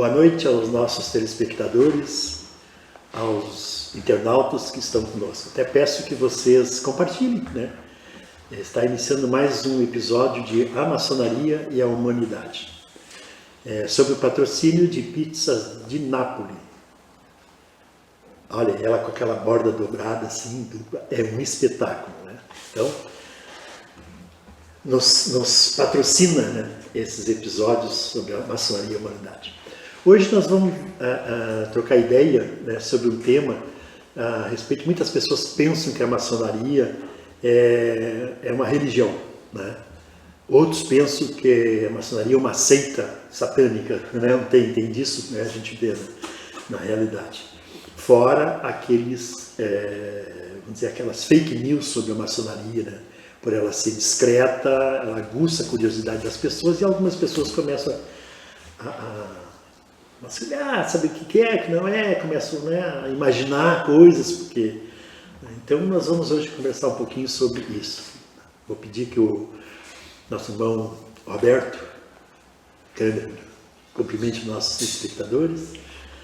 Boa noite aos nossos telespectadores, aos internautas que estão conosco. Até peço que vocês compartilhem, né? Está iniciando mais um episódio de A Maçonaria e a Humanidade, sob o patrocínio de Pizzas de Nápoles. Olha, ela com aquela borda dobrada assim, é um espetáculo, né? Então, nos patrocina, né, esses episódios sobre a maçonaria e a humanidade. Hoje nós vamos trocar ideia, né, sobre um tema a respeito. Muitas pessoas pensam que a maçonaria é uma religião, né? Outros pensam que a maçonaria é uma seita satânica, né? Não tem disso, né? A gente vê, né, na realidade. Fora aqueles, vamos dizer, aquelas fake news sobre a maçonaria, né? Por ela ser discreta, ela aguça a curiosidade das pessoas e algumas pessoas começam a saber o que é, que não é, começam, né, a imaginar coisas, porque... Então nós vamos hoje conversar um pouquinho sobre isso. Vou pedir que o nosso irmão Roberto cumprimente nossos espectadores.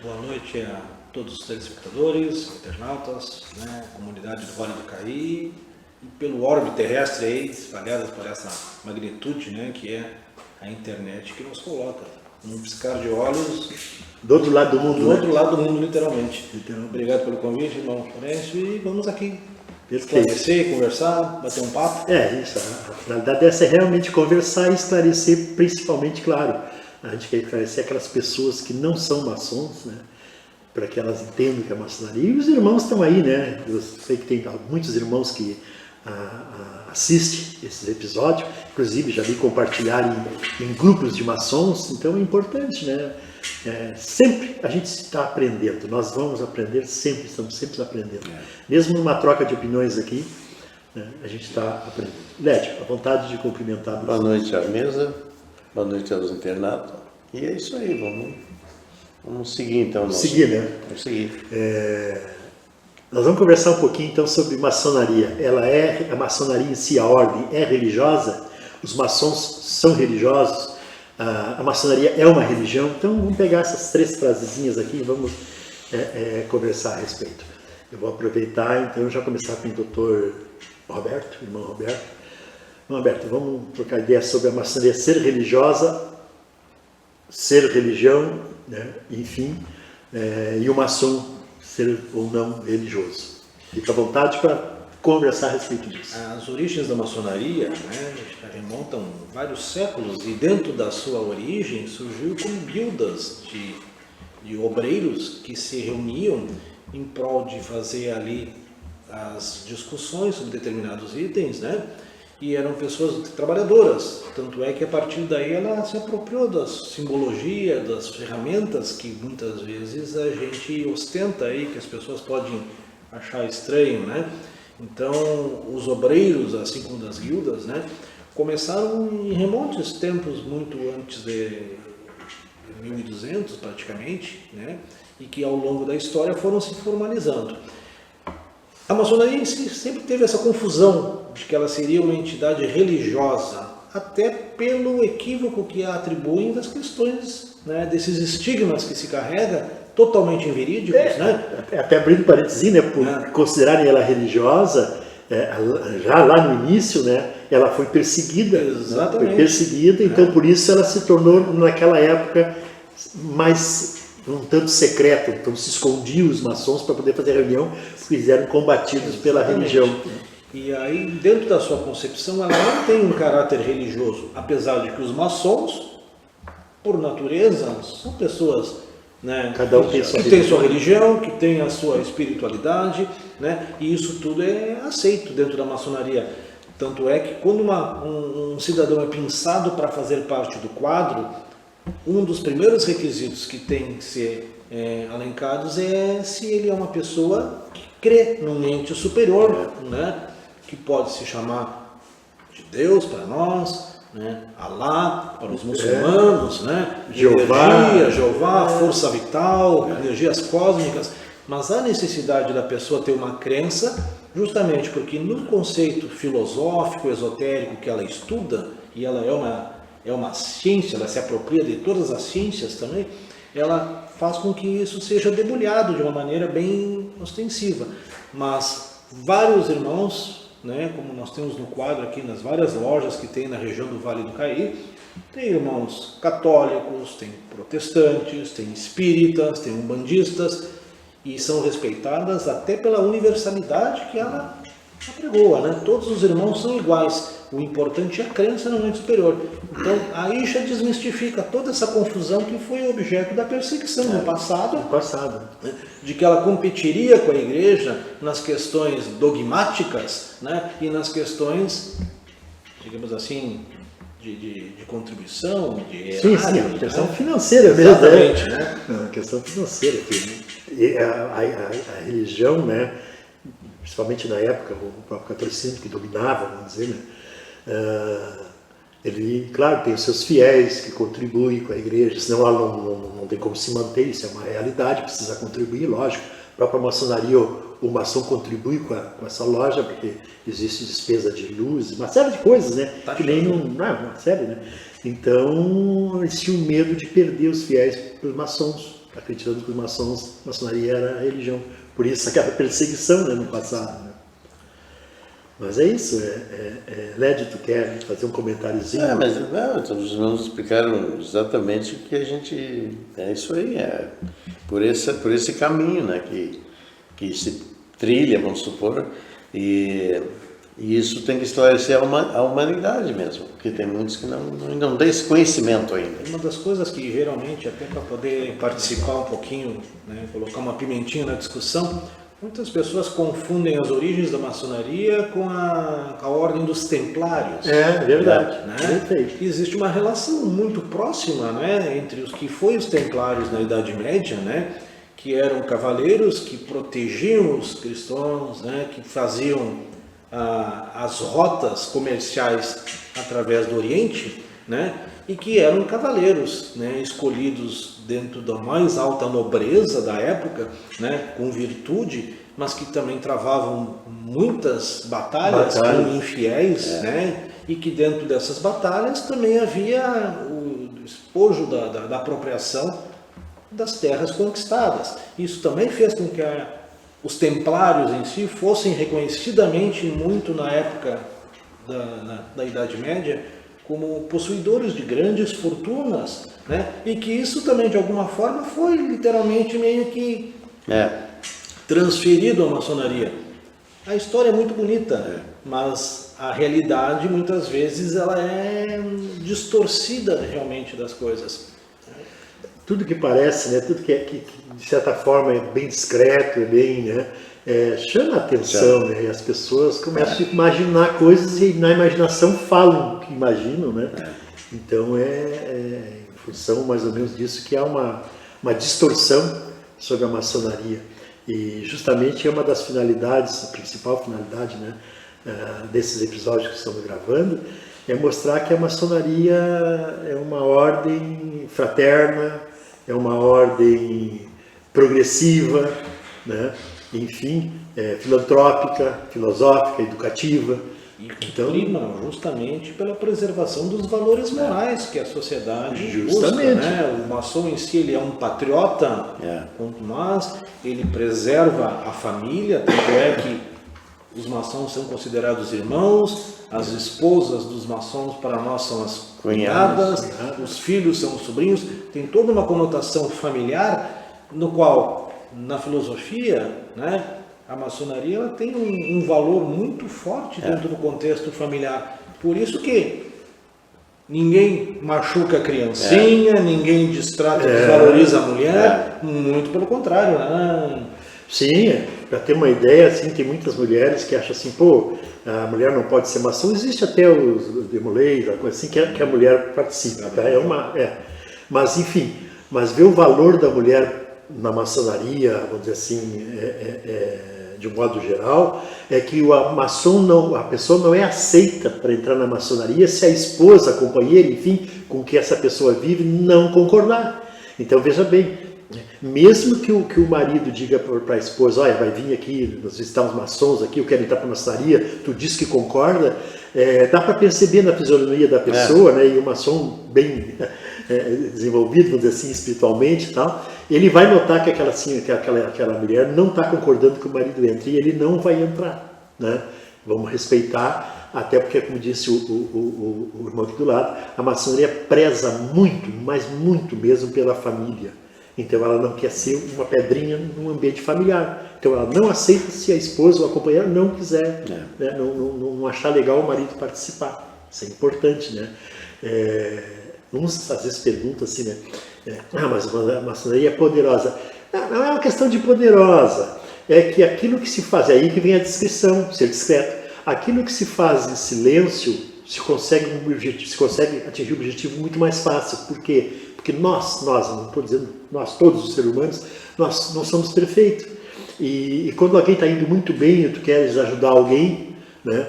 Boa noite a todos os telespectadores, internautas, né, comunidade do Vale do Caí e pelo orbe terrestre aí, espalhadas por essa magnitude, né, que é a internet, que nos coloca num piscar de olhos do outro lado do mundo, do outro lado do mundo, literalmente. Obrigado pelo convite, irmão Florencio, e vamos aqui esclarecer, conversar, bater um papo. Isso, a finalidade dessa é realmente conversar e esclarecer, principalmente, claro, a gente quer esclarecer aquelas pessoas que não são maçons, né, para que elas entendam que é maçonaria. E os irmãos estão aí, né? Eu sei que tem muitos irmãos que assistem esses episódios, inclusive já vi compartilhar em grupos de maçons, então é importante, né? Sempre a gente está aprendendo, nós vamos aprender sempre, estamos sempre aprendendo. Mesmo numa troca de opiniões aqui, né, a gente está aprendendo. Lédio, à vontade de cumprimentar. Boa noite à mesa, boa noite aos internautas. E é isso aí, vamos seguir então. Vamos seguir, né? Vamos seguir. Nós vamos conversar um pouquinho então sobre maçonaria. A maçonaria em si, a ordem, é religiosa? Os maçons são religiosos? A maçonaria é uma religião? Então vamos pegar essas 3 frasezinhas aqui e vamos conversar a respeito. Eu vou aproveitar, então, já começar com o doutor Roberto, irmão Roberto. Irmão Roberto, vamos trocar ideia sobre a maçonaria ser religiosa, ser religião, né? Enfim, e o maçom ser ou não religioso. Fica à vontade para conversar a respeito disso. As origens da maçonaria, né, remontam vários séculos, e dentro da sua origem surgiu como guildas de obreiros que se reuniam em prol de fazer ali as discussões sobre determinados itens, né? E eram pessoas trabalhadoras, tanto é que a partir daí ela se apropriou da simbologia, das ferramentas que muitas vezes a gente ostenta aí, que as pessoas podem achar estranho, né? Então, os obreiros, assim como das guildas, né, começaram em remotos tempos, muito antes de 1200 praticamente, né, e que ao longo da história foram se formalizando. A maçonaria em si sempre teve essa confusão de que ela seria uma entidade religiosa, até pelo equívoco que a atribuem das questões, né, desses estigmas que se carrega, totalmente inverídicos, né? Até abrindo parênteses, né, por considerarem ela religiosa, já lá no início, né, ela foi perseguida. Exatamente. Né, foi perseguida, então por isso ela se tornou, naquela época, mais um tanto secreta. Então se escondiam os maçons para poder fazer reunião, porque eram combatidos pela religião. E aí, dentro da sua concepção, ela não tem um caráter religioso, apesar de que os maçons, por natureza, são pessoas, né, cada um tem que tem sua religião, que tem a sua espiritualidade, né, e isso tudo é aceito dentro da maçonaria. Tanto é que quando um cidadão é pensado para fazer parte do quadro, um dos primeiros requisitos que tem que ser alencados é se ele é uma pessoa que crê num ente superior, né, que pode se chamar de Deus para nós, né, Alá para os muçulmanos, né, Jeová, força vital, energias cósmicas, mas há necessidade da pessoa ter uma crença, justamente porque no conceito filosófico, esotérico que ela estuda, e ela é uma ciência, ela se apropria de todas as ciências também, ela faz com que isso seja debulhado de uma maneira bem ostensiva. Mas vários irmãos, né, como nós temos no quadro aqui, nas várias lojas que tem na região do Vale do Caí, tem irmãos católicos, tem protestantes, tem espíritas, tem umbandistas, e são respeitadas até pela universalidade que ela apregoa, né? Todos os irmãos são iguais, o importante é a crença no mente superior. Então aí já desmistifica toda essa confusão que foi objeto da perseguição no passado, né? De que ela competiria com a igreja nas questões dogmáticas, né? E nas questões, digamos assim, de contribuição, de erário, sim, a questão financeira mesmo. Exatamente, né? A questão financeira aqui, e a religião, né, principalmente na época, o próprio catolicismo que dominava, vamos dizer, né, ele, claro, tem os seus fiéis que contribuem com a igreja, senão ela não tem como se manter, isso é uma realidade, precisa contribuir, lógico. A própria maçonaria, o maçom contribui com essa loja, porque existe despesa de luz, uma série de coisas, né? Tá, que nem uma série, né? Então, eles tinham medo de perder os fiéis para os maçons, acreditando que os maçons, a maçonaria era a religião. Por isso aquela perseguição, né, no passado. Né? Mas é isso, Lédio, tu quer fazer um comentáriozinho? Mas os irmãos explicaram exatamente o que a gente... É isso aí, por esse caminho, né, que se trilha, vamos supor, e isso tem que esclarecer a humanidade mesmo, porque tem muitos que não têm esse conhecimento ainda. Uma das coisas que geralmente, até para poder participar um pouquinho, né, colocar uma pimentinha na discussão, muitas pessoas confundem as origens da maçonaria com a ordem dos templários. É verdade. Né? Existe uma relação muito próxima, né, entre os que foi os templários na Idade Média, né, que eram cavaleiros que protegiam os cristãos, né, que faziam as rotas comerciais através do Oriente, né, e que eram cavaleiros, né, escolhidos dentro da mais alta nobreza da época, né, com virtude, mas que também travavam muitas batalhas com infiéis, né, e que dentro dessas batalhas também havia o despojo da apropriação das terras conquistadas. Isso também fez com que os templários em si fossem reconhecidamente muito na época da Idade Média como possuidores de grandes fortunas, né? E que isso também de alguma forma foi literalmente meio que transferido à maçonaria. A história é muito bonita, mas a realidade muitas vezes ela é distorcida realmente das coisas. Tudo que parece, né, tudo que de certa forma é bem discreto, é bem, né, chama a atenção, né, e as pessoas começam a imaginar coisas e na imaginação falam o que imaginam, né? Então em função mais ou menos disso que há uma distorção sobre a maçonaria. E justamente é uma das finalidades, a principal finalidade, né, desses episódios que estamos gravando, é mostrar que a maçonaria é uma ordem fraterna, é uma ordem progressiva, né? Enfim, filantrópica, filosófica, educativa. E que prima justamente pela preservação dos valores morais que a sociedade busca, né? O maçom em si ele é um patriota, quanto mais ele preserva a família, tanto é que os maçons são considerados irmãos, as esposas dos maçons para nós são as cunhadas, os filhos são os sobrinhos, tem toda uma conotação familiar, no qual, na filosofia, né, a maçonaria ela tem um valor muito forte dentro do contexto familiar. Por isso que ninguém machuca a criancinha, ninguém distrata, desvaloriza a mulher, muito pelo contrário, né? Sim, para ter uma ideia, assim, tem muitas mulheres que acham assim, pô, a mulher não pode ser maçom. Existe até os demolês, a coisa assim, que a mulher participa, tá? Mas enfim, mas ver o valor da mulher na maçonaria, vamos dizer assim, de um modo geral, é que a pessoa não é aceita para entrar na maçonaria se a esposa, a companheira, enfim, com que essa pessoa vive, não concordar. Então veja bem, mesmo que o marido diga para a esposa, olha, vai vir aqui, nós visitamos maçons aqui, eu quero entrar para a maçonaria, tu diz que concorda, dá para perceber na fisionomia da pessoa, né, e o maçom bem desenvolvido, vamos dizer assim, espiritualmente e tal, ele vai notar que aquela mulher não está concordando que o marido entre, e ele não vai entrar, né? Vamos respeitar, até porque, como disse o irmão aqui do lado, a maçonaria preza muito, mas muito mesmo pela família. Então ela não quer ser uma pedrinha num ambiente familiar. Então ela não aceita se a esposa ou a companheira não quiser, né? Não achar legal o marido participar. Isso é importante, né? Uns às vezes perguntam assim, né? Mas a maçonaria é poderosa. Não é uma questão de poderosa. É que aquilo que se faz, é aí que vem a discrição, ser discreto. Aquilo que se faz em silêncio se consegue atingir o objetivo muito mais fácil. Por quê? Porque nós, não estou dizendo nós, todos os seres humanos, nós não somos perfeitos. E quando alguém está indo muito bem e tu queres ajudar alguém, né,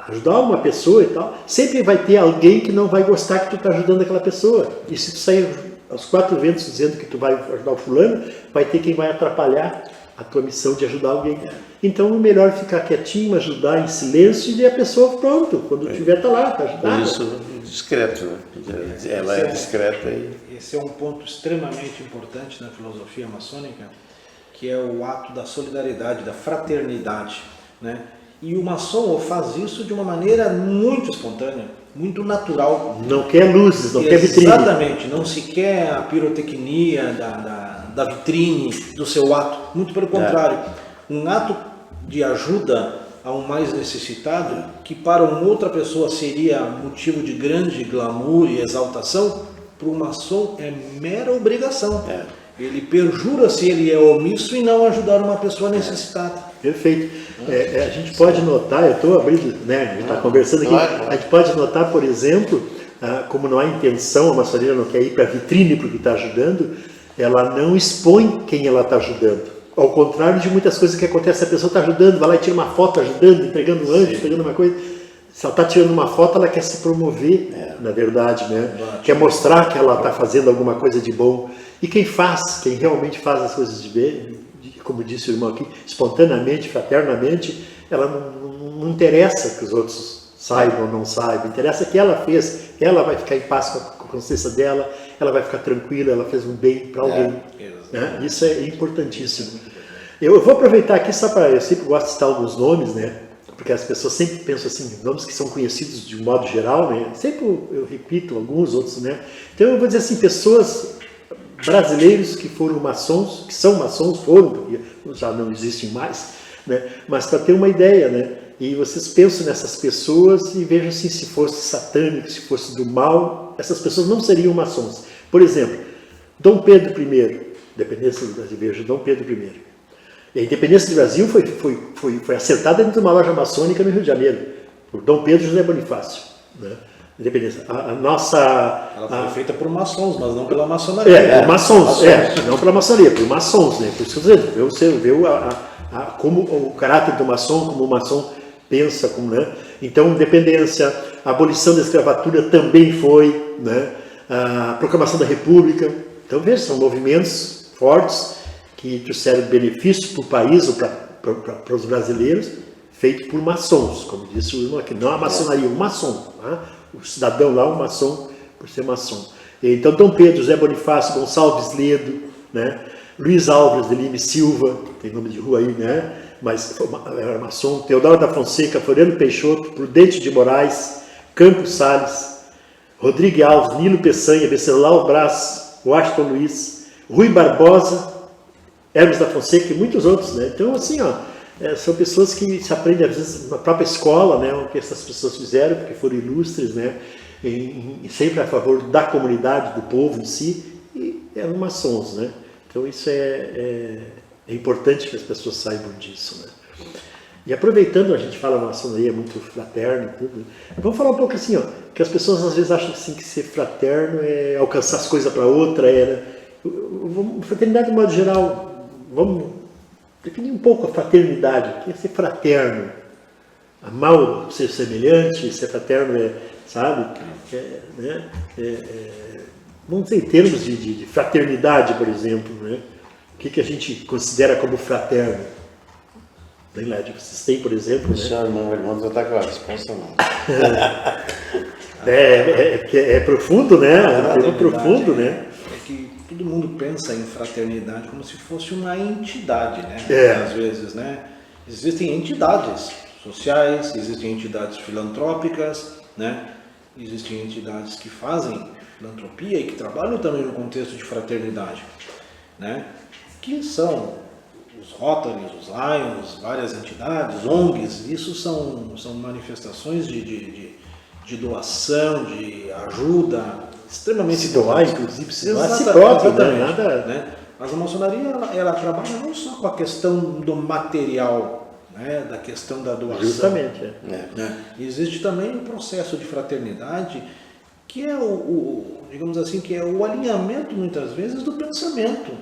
ajudar uma pessoa e tal, sempre vai ter alguém que não vai gostar que tu está ajudando aquela pessoa. E se tu sair aos quatro ventos dizendo que tu vai ajudar o fulano, vai ter quem vai atrapalhar a tua missão de ajudar alguém. Então é melhor ficar quietinho, ajudar em silêncio e a pessoa, pronto, quando tiver tá lá, tá ajudando. Por isso, discreto, né? Ela é discreta e... Esse é um ponto extremamente importante na filosofia maçônica, que é o ato da solidariedade, da fraternidade, né? E o maçom faz isso de uma maneira muito espontânea, muito natural. Não quer luzes, não quer vitrine. Exatamente, não se quer a pirotecnia da vitrine, do seu ato. Muito pelo contrário. Um ato de ajuda a um mais necessitado, que para uma outra pessoa seria motivo de grande glamour e exaltação, para o maçom é mera obrigação. Ele perjura se ele é omisso em não ajudar uma pessoa necessitada. Perfeito. A gente pode notar, eu estou abrindo, né, a gente está conversando aqui, a gente pode notar, por exemplo, como não há intenção, a maçonaria não quer ir para a vitrine porque está ajudando, ela não expõe quem ela está ajudando. Ao contrário de muitas coisas que acontecem, a pessoa está ajudando, vai lá e tira uma foto ajudando, entregando um anjo, entregando uma coisa. Se ela está tirando uma foto, ela quer se promover, na verdade, né? Quer mostrar que ela está fazendo alguma coisa de bom. E quem realmente faz as coisas de bem, como disse o irmão aqui, espontaneamente, fraternamente, ela não interessa que os outros saibam ou não saibam, interessa que ela fez, ela vai ficar em paz com a consciência dela, ela vai ficar tranquila, ela fez um bem para alguém. Né? Isso é importantíssimo. Eu vou aproveitar aqui só para, eu sempre gosto de citar alguns nomes, né? Porque as pessoas sempre pensam assim, nomes que são conhecidos de um modo geral, né? Sempre eu repito alguns, outros, né? Então eu vou dizer assim, pessoas brasileiros que foram maçons, que são maçons, já não existem mais, né? Mas para ter uma ideia, né? E vocês pensam nessas pessoas e vejam assim, se fosse satânico, se fosse do mal, essas pessoas não seriam maçons. Por exemplo, Dom Pedro I, independência do Brasil, veja, Dom Pedro I. E a independência do Brasil foi acertada dentro de uma loja maçônica no Rio de Janeiro, por Dom Pedro José Bonifácio, né? Independência. Ela foi feita por maçons, mas não pela maçonaria. Por maçons, não pela maçonaria, por maçons, né? Por isso que eu estou dizendo, você vê como o caráter do maçom, como o maçom pensa, né? Então, independência, a abolição da escravatura também foi, né? A proclamação da República. Então, veja, são movimentos fortes que trouxeram benefício para o país ou para os brasileiros, feito por maçons, como disse o irmão aqui, não a maçonaria, o maçom, né? O cidadão lá, o maçom, por ser maçom. Então, Dom Pedro, José Bonifácio, Gonçalves Ledo, né? Luiz Alves de Lima e Silva, tem nome de rua aí, né? Mas era maçom, Teodoro da Fonseca, Floriano Peixoto, Prudente de Moraes, Campos Salles, Rodrigo Alves, Nilo Peçanha, Venceslau Braz, Washington Luiz, Rui Barbosa, Hermes da Fonseca e muitos outros, né? Então, assim, são pessoas que se aprendem, às vezes, na própria escola, né? O que essas pessoas fizeram, porque foram ilustres, né? E sempre a favor da comunidade, do povo em si, e eram maçons, né? Então, isso é importante que as pessoas saibam disso, né? E aproveitando, a gente fala maçonaria muito fraterno e tudo, vamos falar um pouco assim, que as pessoas às vezes acham assim, que ser fraterno é alcançar as coisas para outra, fraternidade de modo geral. Vamos definir um pouco a fraternidade. O que é ser fraterno? Amar o ser semelhante, ser fraterno sabe? Vamos dizer em termos de fraternidade, por exemplo, né? O que a gente considera como fraterno? Nem lá, vocês têm, por exemplo... O senhor, irmão, não está com a resposta, não. Porque é profundo, né? É um tema profundo, é, né? É que todo mundo pensa em fraternidade como se fosse uma entidade, né? Às vezes, né? Existem entidades sociais, existem entidades filantrópicas, né? Existem entidades que fazem filantropia e que trabalham também no contexto de fraternidade, né? Que são os Rotaries, os Lions, várias entidades, ONGs. Isso são manifestações de doação, de ajuda, extremamente Se doar, importantes. inclusive, se doar a si próprio, né? Nada... né? Mas a maçonaria ela trabalha não só com a questão do material, né? Da questão da doação. Justamente. Né? Existe também um processo de fraternidade que é digamos assim, que é o alinhamento muitas vezes do pensamento.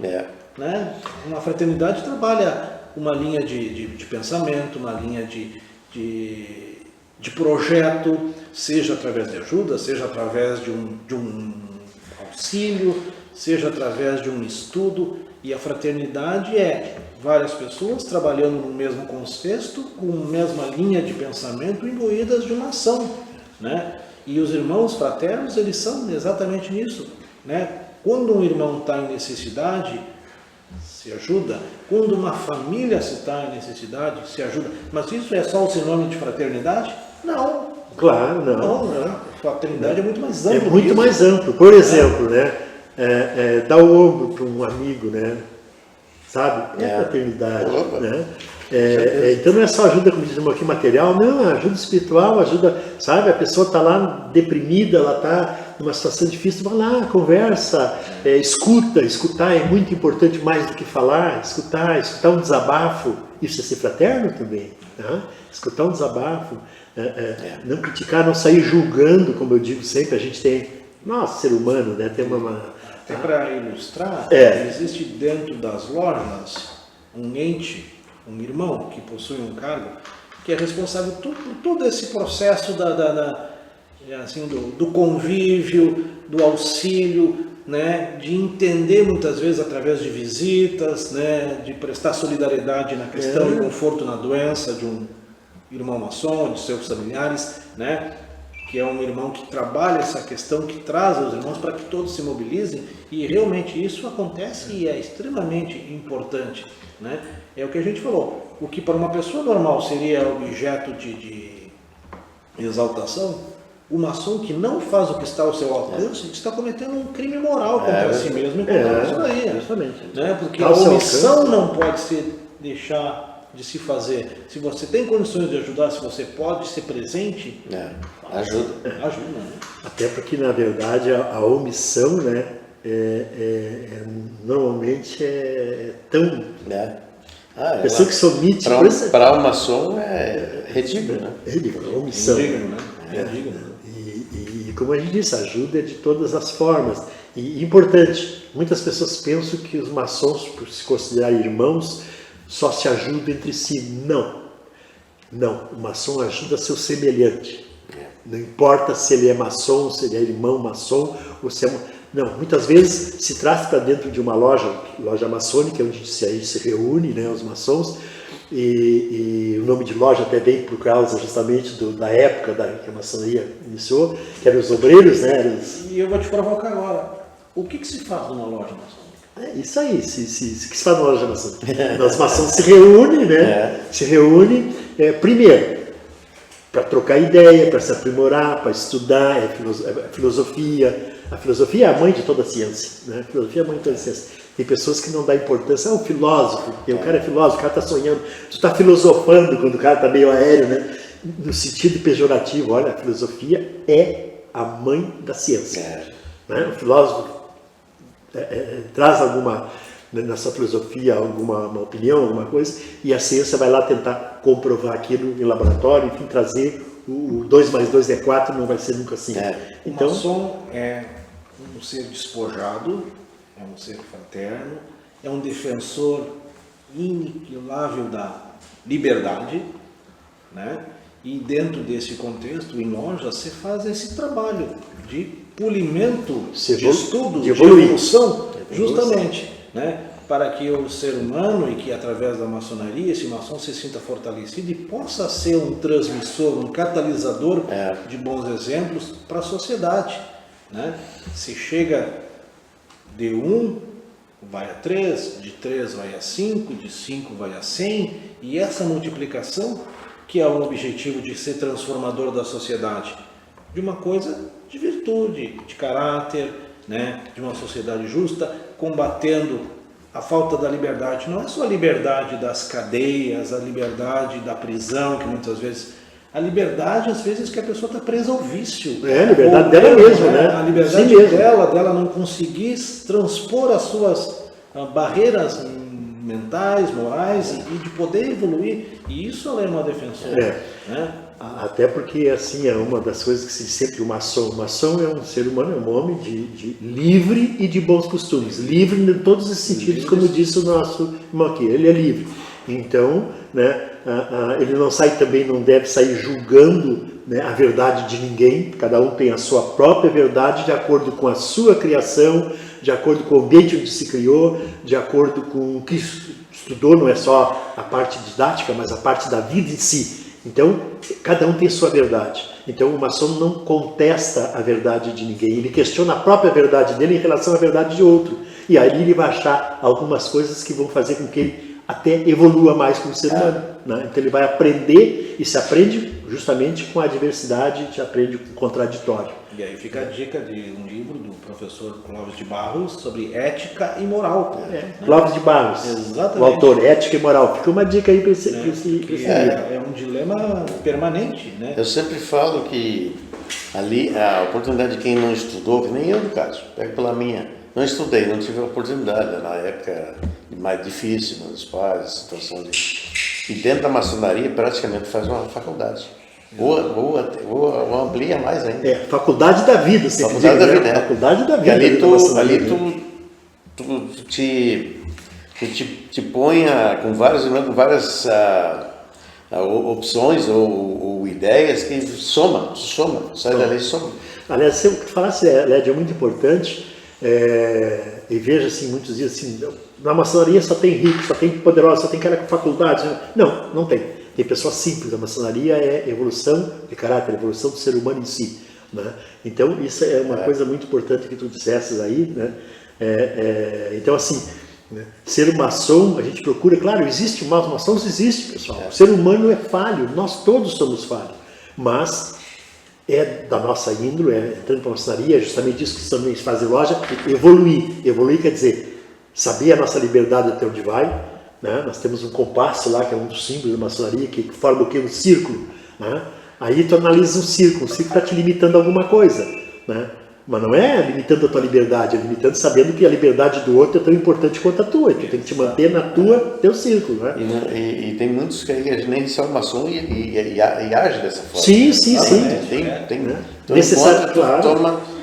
Né? Uma fraternidade trabalha uma linha de pensamento, uma linha de projeto, seja através de ajuda, seja através de um auxílio, seja através de um estudo. E a fraternidade é várias pessoas trabalhando no mesmo contexto, com a mesma linha de pensamento, imbuídas de uma ação, né? E os irmãos fraternos, eles são exatamente nisso, né? Quando um irmão está em necessidade, se ajuda. Quando uma família está em necessidade, se ajuda. Mas isso é só o sinônimo de fraternidade? Não. Claro, não. Não. Fraternidade é muito mais amplo. É muito mais amplo. Por exemplo, né? Dar o ombro para um amigo, né? Sabe? Fraternidade, né? Então não é só ajuda, como dizemos aqui, material, não, ajuda espiritual, ajuda, sabe? A pessoa está lá deprimida, ela está numa situação difícil, vai lá, conversa, escutar é muito importante, mais do que falar, escutar um desabafo, isso é ser fraterno também, né? Escutar um desabafo, não criticar, não sair julgando, como eu digo sempre, a gente tem, nossa, ser humano, né? Tem Até para ilustrar, existe dentro das lojas um ente, um irmão que possui um cargo, que é responsável por todo esse processo do convívio, do auxílio, né, de entender muitas vezes através de visitas, né, de prestar solidariedade na questão e conforto na doença de um irmão maçom, de seus familiares, né, que é um irmão que trabalha essa questão, que traz os irmãos para que todos se mobilizem, e realmente isso acontece e é extremamente importante, né? É o que a gente falou, o que para uma pessoa normal seria objeto de exaltação, o maçom que não faz o que está ao seu alcance está cometendo um crime moral contra si mesmo e contra isso daí, justamente, né? Porque a omissão não pode ser deixar de se fazer. Se você tem condições de ajudar, se você pode ser presente, ajuda. Né? Até porque, na verdade, a omissão, né, normalmente é tão... A pessoa que se omite... Para o maçom é ridículo, né? É ridículo, a omissão. E como a gente disse, ajuda de todas as formas. E importante, muitas pessoas pensam que os maçons, por se considerarem irmãos, só se ajudam entre si. Não, o maçom ajuda seu semelhante. Não importa se ele é maçom, se ele é irmão maçom, ou se é... Não, muitas vezes se traz para dentro de uma loja maçônica, onde se reúne, né, os maçons, e o nome de loja até vem por causa justamente da época que a maçonaria iniciou, que eram os obreiros, né? E eu vou te provocar agora, o que se faz numa loja maçônica? Isso aí, o que se faz numa loja maçônica? Os maçons se reúnem, né? Se reúnem, primeiro, para trocar ideia, para se aprimorar, para estudar, filosofia. A filosofia é a mãe de toda a ciência, né? A filosofia é a mãe de toda a ciência. Tem pessoas que não dão importância, o filósofo, porque o cara é filósofo, o cara está sonhando, tu está filosofando quando o cara está meio aéreo, né? No sentido pejorativo, olha, a filosofia é a mãe da ciência. Né? O filósofo traz alguma, na sua filosofia, alguma opinião, alguma coisa, e a ciência vai lá tentar comprovar aquilo em laboratório, enfim, trazer o 2 mais 2 é 4, não vai ser nunca assim. Então, o maçom é um ser despojado, é um ser fraterno, é um defensor iniquilável da liberdade, né? E dentro desse contexto, em loja, você faz esse trabalho de polimento, de estudo, de evolução, justamente, né? para que o ser humano, e que através da maçonaria, esse maçom se sinta fortalecido e possa ser um transmissor, um catalisador de bons exemplos para a sociedade, né? Se chega de 1, vai a 3, de 3 vai a 5, de 5 vai a 100, e essa multiplicação que é o objetivo de ser transformador da sociedade, de uma coisa de virtude, de caráter, né? De uma sociedade justa, combatendo a falta da liberdade. Não é só a liberdade das cadeias, a liberdade da prisão, que muitas vezes... A liberdade, às vezes, que a pessoa está presa ao vício. A liberdade dela mesma, né? A liberdade dela não conseguir transpor as suas barreiras mentais, morais, e de poder evoluir. E isso ela é uma defensora. Né? Até porque, assim, é uma das coisas que se sempre o maçom é um ser humano, é um homem de livre e de bons costumes. Livre em todos os sentidos, como disse o nosso irmão aqui, ele é livre. Então, né, ele não sai também, não deve sair julgando, né, a verdade de ninguém. Cada um tem a sua própria verdade de acordo com a sua criação, de acordo com o ambiente onde se criou, de acordo com o que estudou, não é só a parte didática, mas a parte da vida em si. Então, cada um tem sua verdade. Então, o maçom não contesta a verdade de ninguém, ele questiona a própria verdade dele em relação à verdade de outro. E aí ele vai achar algumas coisas que vão fazer com que ele até evolua mais como ser humano. Né? Então, ele vai aprender, e se aprende justamente com a adversidade, se aprende com o contraditório. E aí fica a dica de um livro do professor Clóvis de Barros sobre ética e moral. Clóvis de Barros, exatamente. O autor, Ética e Moral. Fica uma dica aí para esse é um dilema permanente. Né? Eu sempre falo que ali a oportunidade de quem não estudou, que nem eu no caso, pego pela minha, não estudei, não tive a oportunidade, na época mais difícil, meus pais, situação de... E dentro da maçonaria praticamente faz uma faculdade. Ou amplia mais ainda. Faculdade da vida, você faculdade dizer, da vida, né? Faculdade da vida. Ali tu te põe com várias opções ou ideias que soma, sai dali e soma. Aliás, se eu falasse, Lédio, é muito importante, e vejo assim, muitos dizem assim, na maçonaria só tem rico, só tem poderoso, só tem cara com faculdade. Não, não tem. Tem pessoas simples. A maçonaria é evolução de caráter, evolução do ser humano em si. Né? Então, isso é uma coisa muito importante que tu dissesses aí. Né? Então, assim, né? Ser maçom, a gente procura, claro, existe, maus maçons existe, pessoal. O ser humano é falho, nós todos somos falhos. Mas é da nossa índole, entrando para a maçonaria, é justamente isso que também faz loja, evoluir. Evoluir quer dizer, saber a nossa liberdade até onde vai. Né? Nós temos um compasso lá, que é um dos símbolos da maçonaria, que forma o quê? Um círculo. Né? Aí tu analisa um círculo está te limitando a alguma coisa. Né? Mas não é limitando a tua liberdade, é limitando sabendo que a liberdade do outro é tão importante quanto a tua. Tu tem que te manter na teu círculo. Né? E tem muitos que aí nem são maçom e age dessa forma. Sim. Tem né? então, necessário, claro.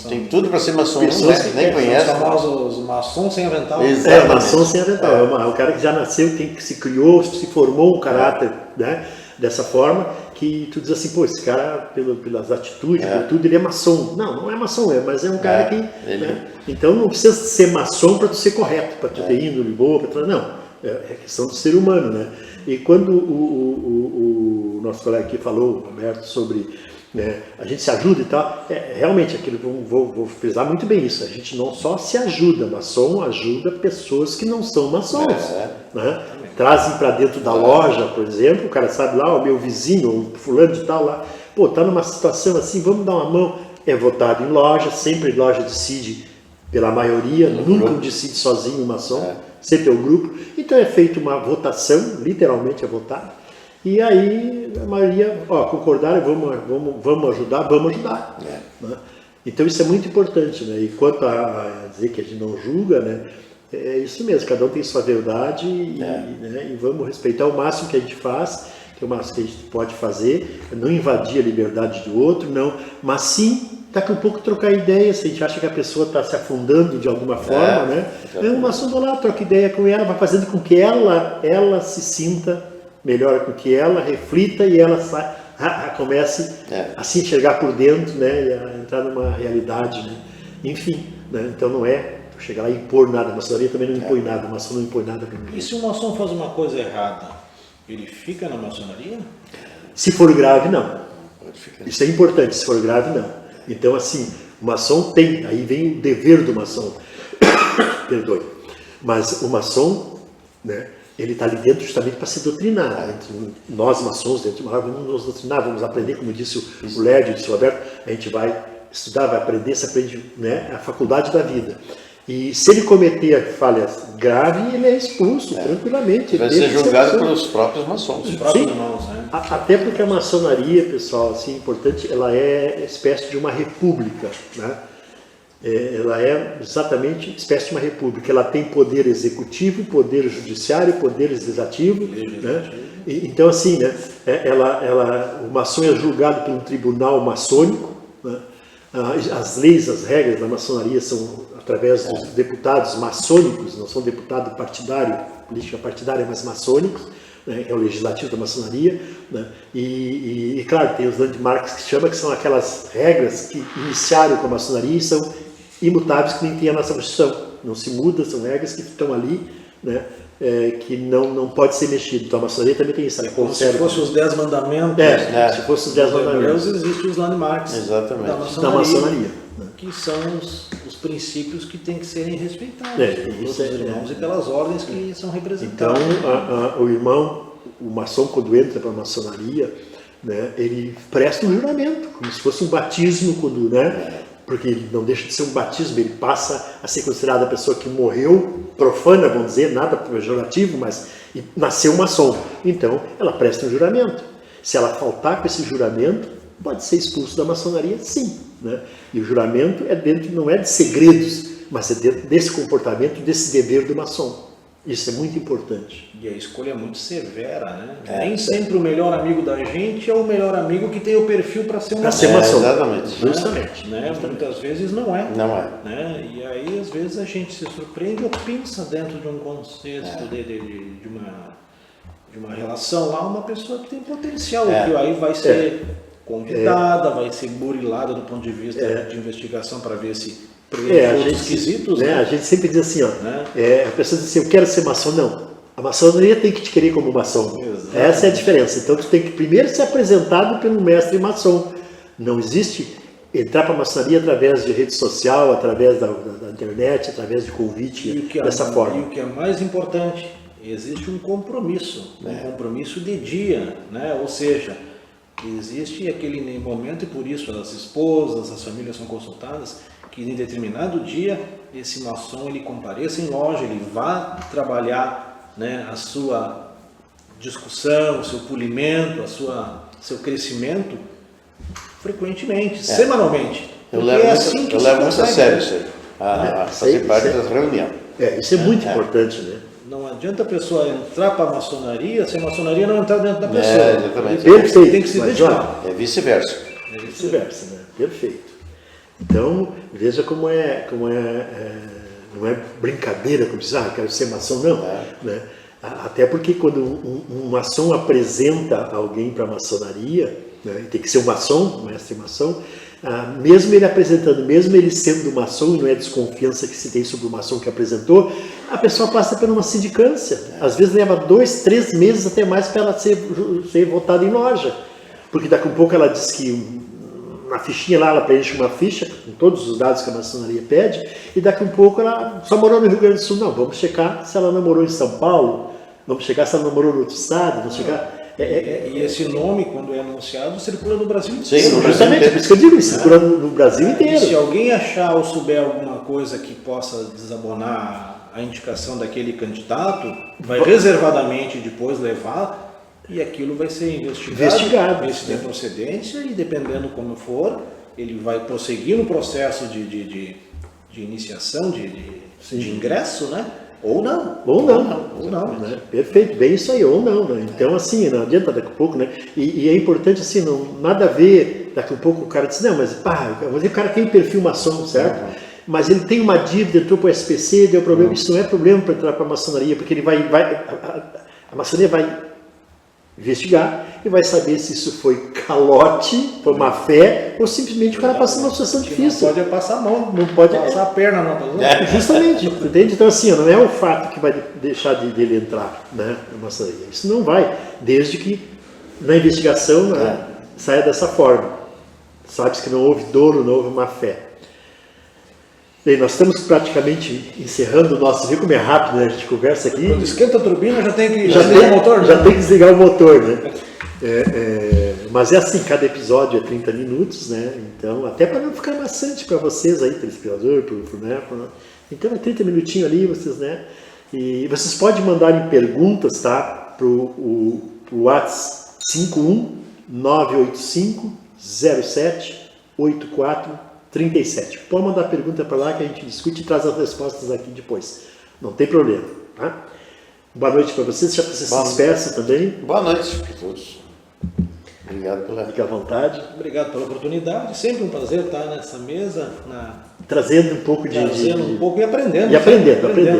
Tem tudo para ser maçom, pessoas que nem conhece. Os famosos maçons sem avental. Maçom sem avental. É o cara que já nasceu, que se criou, se formou um caráter, né? Dessa forma, que tu diz assim, pô, esse cara, pelas atitudes, por tudo, ele é maçom. Não é maçom, mas é um cara que... Né? Então não precisa ser maçom para tu ser correto, para tu ter índole boa, não. É questão do ser humano, né? E quando o nosso colega aqui falou, Roberto, sobre... Né, a gente se ajuda e tal, realmente aquilo, vou frisar muito bem isso, a gente não só se ajuda, maçom ajuda pessoas que não são maçons, né? Trazem para dentro da loja, por exemplo, o cara sabe lá, o meu vizinho, o fulano de tal lá, pô, tá numa situação assim, vamos dar uma mão, é votado em loja, sempre loja decide pela maioria, nunca decide sozinho o maçom, sempre é o grupo, então é feita uma votação, literalmente é votado. E aí a maioria, concordaram, vamos ajudar, Né? Então isso é muito importante, né? E quanto a dizer que a gente não julga, né? É isso mesmo, cada um tem sua verdade e vamos respeitar o máximo que a gente faz, que é o máximo que a gente pode fazer, não invadir a liberdade do outro, não, mas sim, daqui a pouco trocar ideias, se a gente acha que a pessoa está se afundando de alguma forma, né? O maçom vai lá, troca ideia com ela, vai fazendo com que ela se sinta melhor, com que ela reflita e ela comece a se enxergar por dentro, né, e a entrar numa realidade, né? Enfim, né? Então não é chegar lá e impor nada. A maçonaria também não impõe nada, a maçom não impõe nada para ninguém. E se o maçom faz uma coisa errada, ele fica na maçonaria? Se for grave, não. Pode ficar. Isso é importante, se for grave, não. Então, assim, o maçom tem, aí vem o dever do maçom. Perdoe. Mas o maçom, né, ele está ali dentro justamente para se doutrinar. Nós, maçons, dentro de uma vamos nos doutrinar, vamos aprender, como disse o Lédio, disse o Alberto, a gente vai estudar, vai aprender, se aprende, né, a faculdade da vida. E se ele cometer falhas graves, ele é expulso tranquilamente. Vai ser julgado pelos próprios maçons. Os próprios Sim. irmãos, né? Até porque a maçonaria, pessoal, assim, importante, ela é espécie de uma república, né? Ela é exatamente espécie de uma república. Ela tem poder executivo, poder judiciário, poder legislativo, né? Então, assim, né? O maçom é julgado por um tribunal maçônico, né? As leis, as regras da maçonaria são através dos deputados maçônicos, não são deputados partidários, política partidária, mas maçônicos, né? É o legislativo da maçonaria, né? E claro, tem os landmarks que chama, que são aquelas regras que iniciaram com a maçonaria e são imutáveis, que nem tem a nossa Constituição. Não se muda, são regras que estão ali, né? Que não pode ser mexido. Então a maçonaria também tem isso. Como se fossem os 10 mandamentos. Se fosse os 10 mandamentos. Existem os landmarks Exatamente. Da maçonaria, né? Que são os princípios que têm que serem respeitados pelos isso irmãos e pelas ordens que são Então, representadas. o irmão, o maçom, quando entra para a maçonaria, né, ele presta um juramento, como se fosse um batismo, quando, né, porque ele não deixa de ser um batismo, ele passa a ser considerado a pessoa que morreu profana, vamos dizer, nada pejorativo, mas nasceu maçom. Então, ela presta um juramento. Se ela faltar com esse juramento, pode ser expulso da maçonaria, sim. Né? E o juramento não é de segredos, mas é dentro desse comportamento, desse dever do maçom. Isso é muito importante. E a escolha é muito severa, né? Nem sempre o melhor amigo da gente é o melhor amigo que tem o perfil para ser um maçom. Exatamente. Justamente. Né? Muitas vezes não é. Não é. Né? E aí, às vezes, a gente se surpreende ou pensa dentro de um contexto de uma relação lá, uma pessoa que tem potencial, que aí vai ser convidada, vai ser burilada do ponto de vista de investigação para ver se esquisitos, né? A gente sempre diz assim, ó, a pessoa diz assim, eu quero ser maçom. Não, a maçonaria tem que te querer como maçom. Exatamente. Essa é a diferença. Então tu tem que primeiro ser apresentado pelo mestre maçom. Não existe entrar para a maçonaria através de rede social, através da internet, através de convite dessa forma. E o que é mais importante, existe um compromisso, um compromisso de dia, né? Ou seja, existe aquele momento, e por isso as esposas, as famílias são consultadas, que em determinado dia esse maçom ele compareça em loja, ele vá trabalhar, né, a sua discussão, o seu polimento, seu crescimento frequentemente, semanalmente. Eu levo muito a sério isso aí, fazer parte das reuniões. Isso é muito importante, né? Não adianta a pessoa entrar para a maçonaria se a maçonaria não entrar dentro da pessoa. Exatamente. Perfeito. Tem que se dedicar. É vice-versa. Vice-versa, né? Perfeito. Então, veja como não é brincadeira, como diz, quero ser maçom, não. Né? Até porque quando um maçom apresenta alguém para a maçonaria, né, tem que ser um maçom, um mestre maçom, mesmo ele apresentando, mesmo ele sendo maçom, e não é desconfiança que se tem sobre o maçom que apresentou, a pessoa passa por uma sindicância. Às vezes leva 2, 3 meses até mais para ela ser votada em loja. Porque daqui a pouco ela diz que na fichinha lá, ela preenche uma ficha com todos os dados que a maçonaria pede, e daqui a pouco ela só morou no Rio Grande do Sul. Não, vamos checar se ela namorou em São Paulo, vamos checar se ela namorou no outro estado, vamos checar... E esse nome, quando é anunciado, circula no Brasil inteiro. Sim, justamente, por isso que eu digo, circula no Brasil inteiro. E se alguém achar ou souber alguma coisa que possa desabonar a indicação daquele candidato, vai reservadamente depois levar... E aquilo vai ser investigado, ver se tem procedência, e dependendo como for, ele vai prosseguir no processo de iniciação, de ingresso, né? Ou não. Ou não. Né? Perfeito, bem isso aí, ou não. Né? Então, assim, não adianta daqui a pouco, né? E é importante, assim, nada a ver, daqui a pouco o cara diz, não, mas o cara tem perfil maçom, certo? Mas ele tem uma dívida, entrou para o SPC, deu problema. Isso não é problema para entrar para a maçonaria, porque ele a maçonaria vai investigar e vai saber se isso foi calote, foi má fé, ou simplesmente o cara passou uma situação difícil. Não pode passar a mão, Não pode passar a perna na pessoa. Justamente, entende? Então assim, não é o fato que vai deixar dele entrar, né, na maçonaria. Isso não vai, desde que na investigação, né, saia dessa forma. Sabe-se que não houve dolo, não houve má fé. Bem, nós estamos praticamente encerrando o nosso... Viu como é rápido, né? A gente conversa aqui. Quando esquenta a turbina, já tem que desligar o motor. Já tem que desligar o motor, né? Mas é assim, cada episódio é 30 minutos, né? Então, até para não ficar maçante para vocês aí, telespectador, então é 30 minutinhos ali, vocês, né? E vocês podem mandarem perguntas, tá? Para o WhatsApp 51985078437. Pode mandar pergunta para lá que a gente discute e traz as respostas aqui depois. Não tem problema, tá? Boa noite para vocês, já que vocês se despeçam também. Boa noite para todos. Obrigado pela... Fique à vontade. Obrigado pela oportunidade. Sempre um prazer estar nessa mesa. Trazendo um pouco um pouco e aprendendo. E aprendendo. Né? A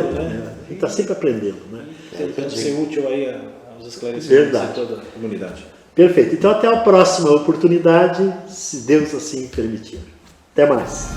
gente está sempre aprendendo, né? Tentando ser útil aí aos esclarecimentos de toda a comunidade. Perfeito. Então até a próxima oportunidade, se Deus assim permitir. Até mais.